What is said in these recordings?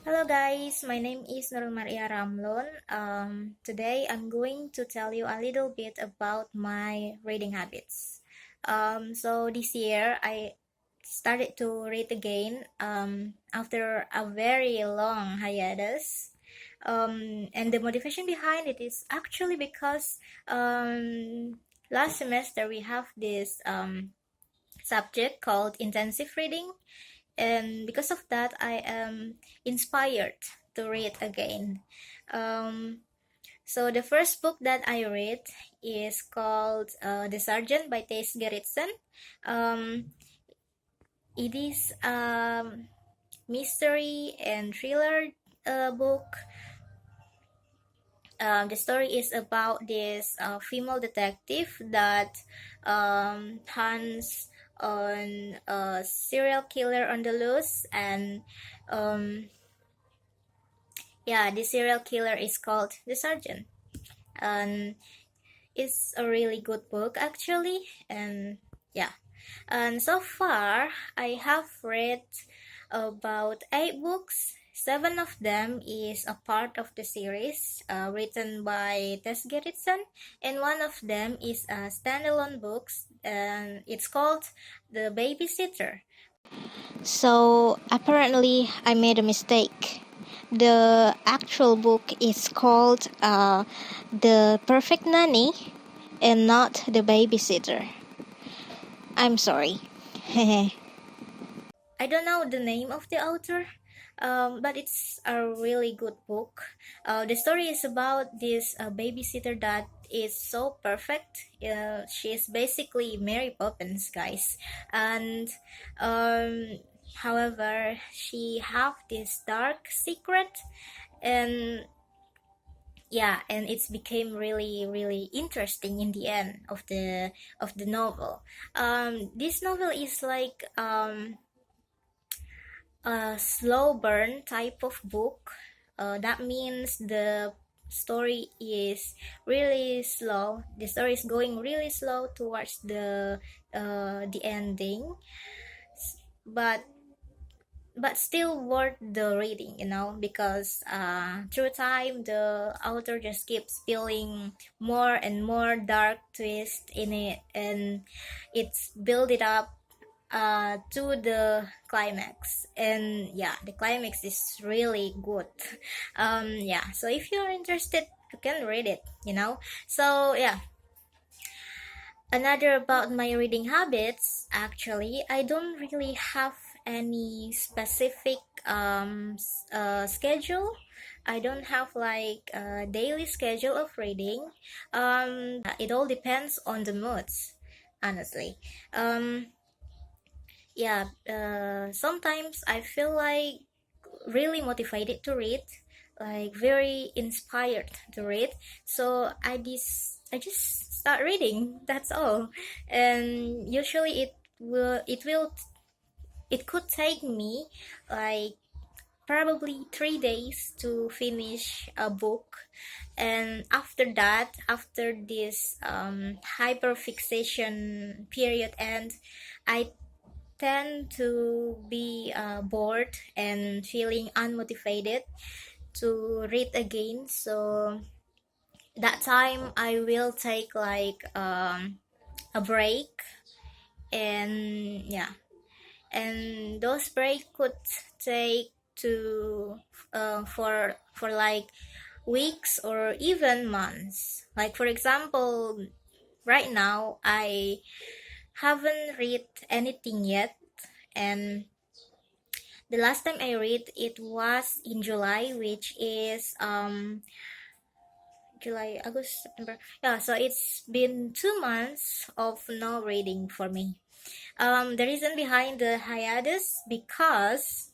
Hello guys, my name is Nurul Maria Ramlon. Today I'm going to tell you a little bit about my reading habits. So this year I started to read again after a very long hiatus. And the motivation behind it is actually because last semester we have this subject called intensive reading, and because of that I am inspired to read again. So the first book that I read is called The Sergeant by Tess Gerritsen. It is a mystery and thriller book. The story is about this female detective that hunts on a serial killer on the loose, and the serial killer is called the Sergeant. And it's a really good book actually. And yeah, and so far I have read about 8 books. 7 of them is a part of the series written by Tess Gerritsen, and one of them is a standalone book, and it's called The Babysitter. So apparently, I made a mistake. The actual book is called The Perfect Nanny and not The Babysitter. I'm sorry. I don't know the name of the author, but it's a really good book. The story is about this babysitter that is so perfect. She is basically Mary Poppins, guys. And however, she have this dark secret, and and it's became really interesting in the end of the novel. This novel is like a slow burn type of book. That means the story is really slow. The story is going really slow towards the ending, but still worth the reading, because through time the author just keeps spilling more and more dark twist in it, and it's build it up to the climax. And the climax is really good. So if you're interested, you can read it. So another about my reading habits, actually I don't really have any specific schedule. I don't have like a daily schedule of reading. It all depends on the moods, honestly. Sometimes I feel like really motivated to read, like very inspired to read. So I just start reading. That's all. And usually it could take me like probably 3 days to finish a book. And after that, after this hyperfixation period ends, I tend to be bored and feeling unmotivated to read again. So that time I will take like a break. And and those breaks could take to for like weeks or even months. Like for example, right now I haven't read anything yet, and the last time I read it was in July, which is July, August, September. Yeah, so it's been 2 months of no reading for me. The reason behind the hiatus, because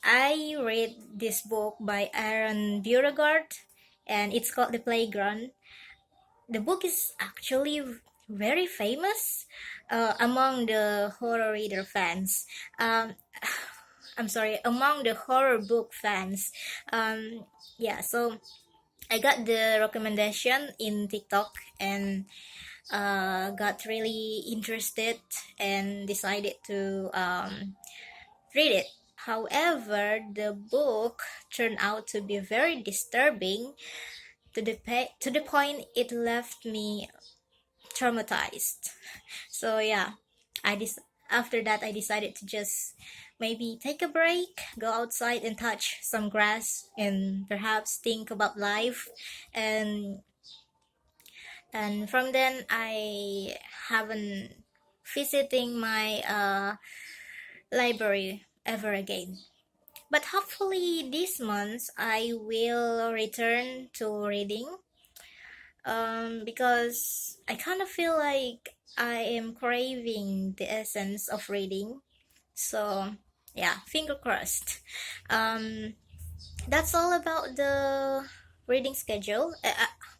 I read this book by Aaron Beauregard, and it's called The Playground. The book is actually very famous among the horror reader fans. I'm sorry, among the horror book fans. So I got the recommendation in TikTok, and got really interested and decided to read it. However, the book turned out to be very disturbing to the point it left me traumatized. So yeah, I dis- after that I decided to just maybe take a break, go outside and touch some grass and perhaps think about life, and from then I haven't visiting my library ever again. But hopefully this month I will return to reading, because I kind of feel like I am craving the essence of reading. So yeah, finger crossed. Um, that's all about the reading schedule.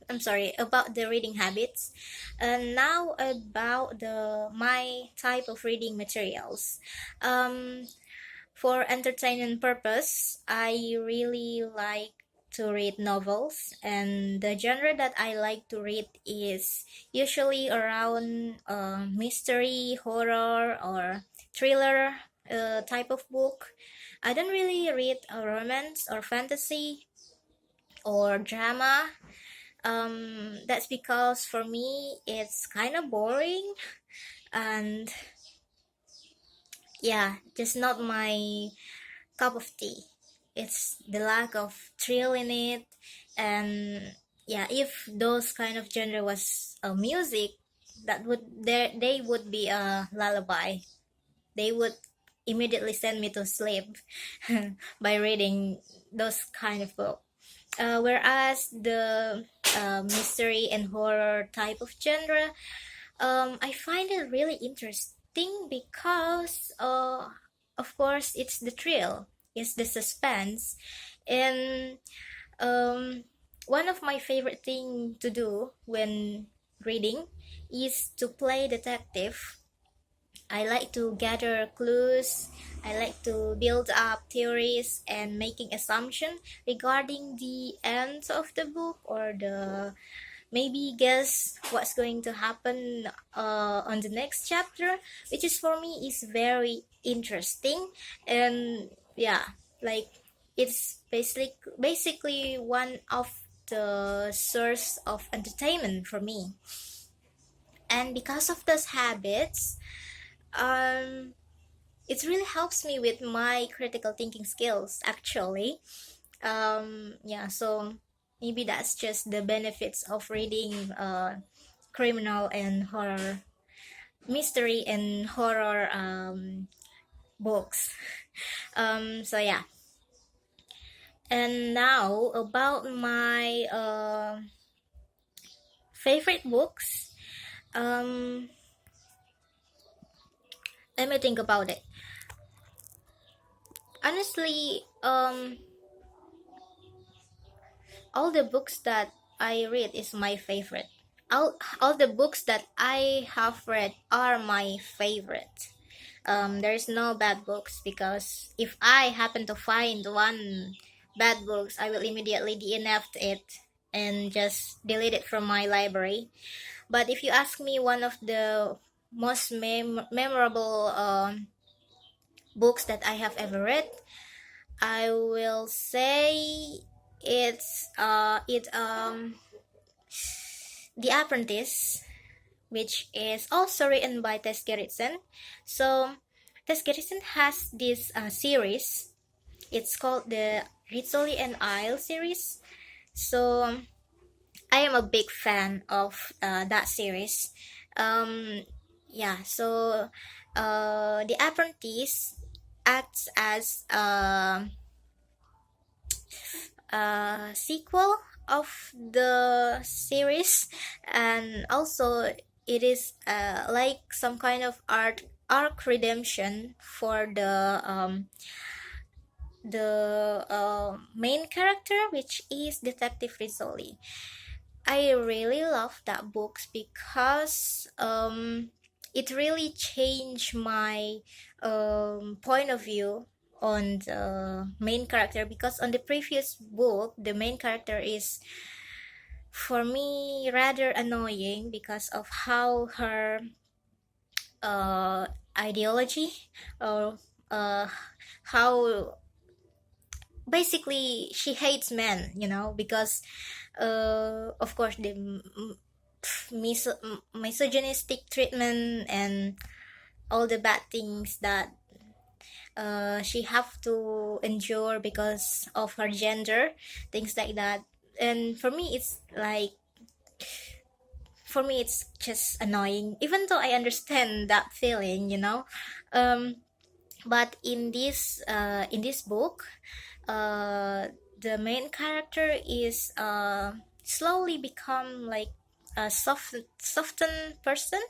I'm sorry, about the reading habits. And now about the my type of reading materials. Um, for entertainment purpose, I really like to read novels, and the genre that I like to read is usually around mystery, horror, or thriller type of book. I don't really read a romance or fantasy or drama. That's because for me it's kind of boring, and yeah, just not my cup of tea. It's the lack of thrill in it, and yeah, if those kind of genre was a music, that would they would be a lullaby. They would immediately send me to sleep by reading those kind of book. Whereas the mystery and horror type of genre, I find it really interesting because, of course, it's the thrill, it's the suspense, and um, one of my favorite thing to do when reading is to play detective. I like to gather clues. I like to build up theories and making assumption regarding the end of the book, or the maybe guess what's going to happen on the next chapter, which is for me is very interesting. And yeah, like it's basically one of the source of entertainment for me. And because of those habits, um it really helps me with my critical thinking skills actually. Yeah, so maybe that's just the benefits of reading criminal and horror, mystery and horror books. So yeah, and now about my favorite books. um Let me think about it. Honestly, all the books that I read is my favorite. All the books that I have read are my favorite. There is no bad books, because if I happen to find one bad books, I will immediately DNF it and just delete it from my library. But if you ask me one of the most memorable books that I have ever read, I will say it's The Apprentice, which is also written by Tess Gerritsen. So Tess Gerritsen has this series. It's called the Rizzoli and Isle series. So I am a big fan of that series. Um, yeah, so The Apprentice acts as a sequel of the series, and also it is like some kind of arc redemption for the main character, which is Detective Rizzoli. I really love that book because it really changed my point of view on the main character, because on the previous book the main character is for me rather annoying because of how her uh, ideology, or uh how basically she hates men, because of course the misogynistic treatment and all the bad things that she have to endure because of her gender, things like that. And for me it's just annoying, even though I understand that feeling, um but in this book, the main character is slowly become like a softened person.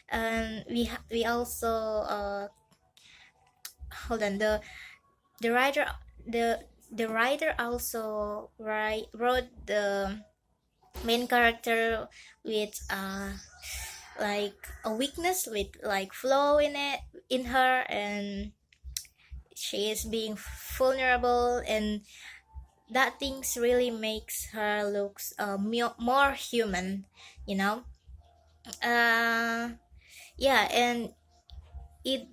And we also hold on, the writer the the writer also wrote the main character with like a weakness, with like flaw in her, and she is being vulnerable, and that things really makes her looks more human, you know uh yeah. And it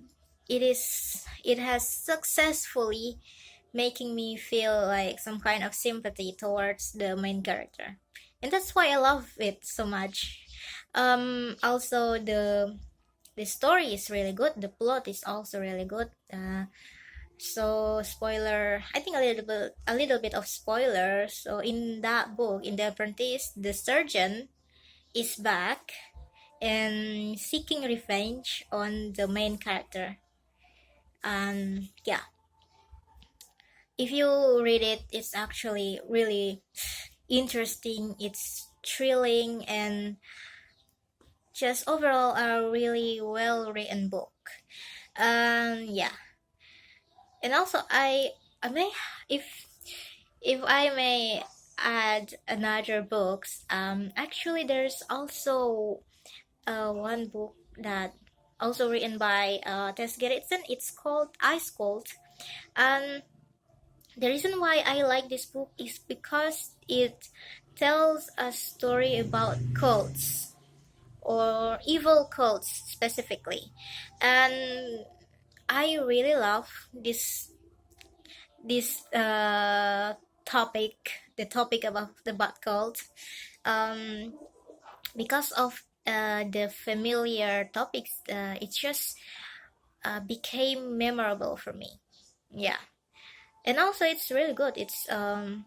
it has successfully making me feel like some kind of sympathy towards the main character, and that's why I love it so much. Also, the story is really good, the plot is also really good. So spoiler, I think a little bit of spoiler. So in that book, in The Apprentice, the surgeon is back and seeking revenge on the main character. And yeah, if you read it, it's actually really interesting, it's thrilling, and just overall a really well written book. Yeah. And also I may, if I may add another books, actually there's also one book that also written by Tess Gerritsen. It's called Ice Cold. And the reason why I like this book is because it tells a story about cults, or evil cults specifically. And I really love this topic, the topic about the bad cult, um, because of the familiar topics. It just became memorable for me. Yeah, and also it's really good. It's I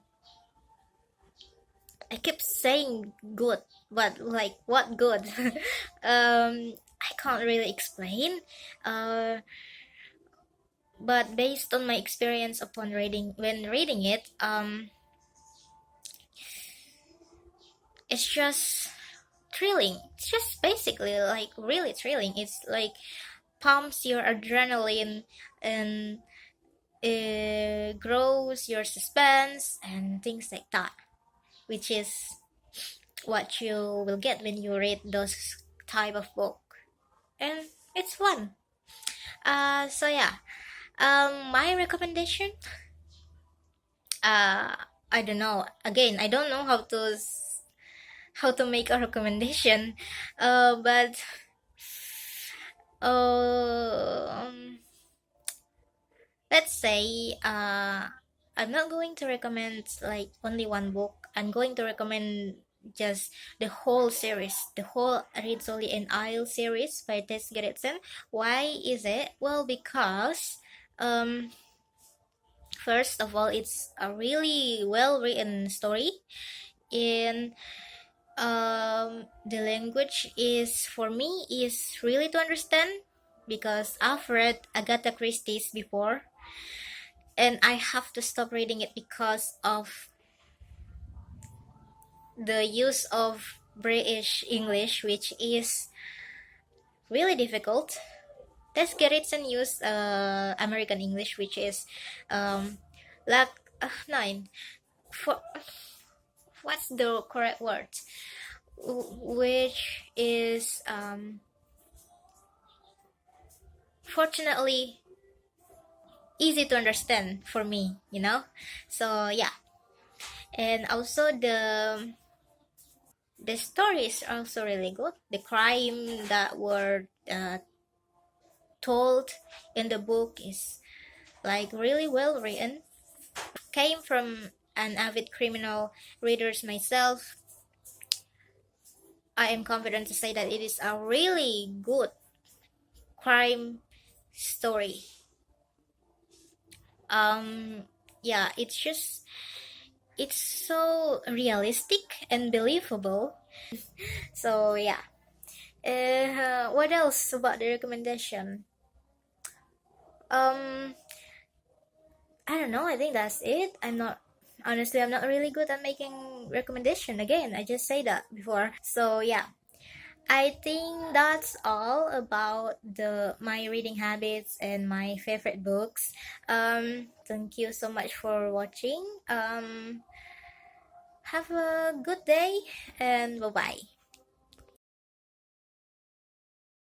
keep saying good, but like what good? I can't really explain. Uh, but based on my experience upon reading it, it's just thrilling. It's just basically like really thrilling. It's like pumps your adrenaline, and grows your suspense and things like that, which is what you will get when you read those type of book. And it's fun. So yeah, my recommendation, uh I don't know, again I don't know how to make a recommendation, but um let's say I'm not going to recommend like only one book. I'm going to recommend just the whole series, the whole Read Solely and Isle series by Tess Gerritsen. Why is it? Well, because first of all, it's a really well written story. In the language is, for me, is really to understand, because I've read Agatha Christie's before, and I have to stop reading it because of the use of British English, which is really difficult. Tess Gerritsen used American English, which is like nine. For what's the correct word? Which is fortunately easy to understand for me, So yeah, and also the story is also really good. The crime that were told in the book is like really well written. Came from an avid criminal readers myself. I am confident to say that it is a really good crime story. Yeah, it's so realistic and believable. So yeah. What else about the recommendation? Um, I don't know. I think that's it. I'm not really good at making recommendation. Again, I just say that before. So yeah, I think that's all about the my reading habits and my favorite books. Thank you so much for watching. Have a good day and bye bye.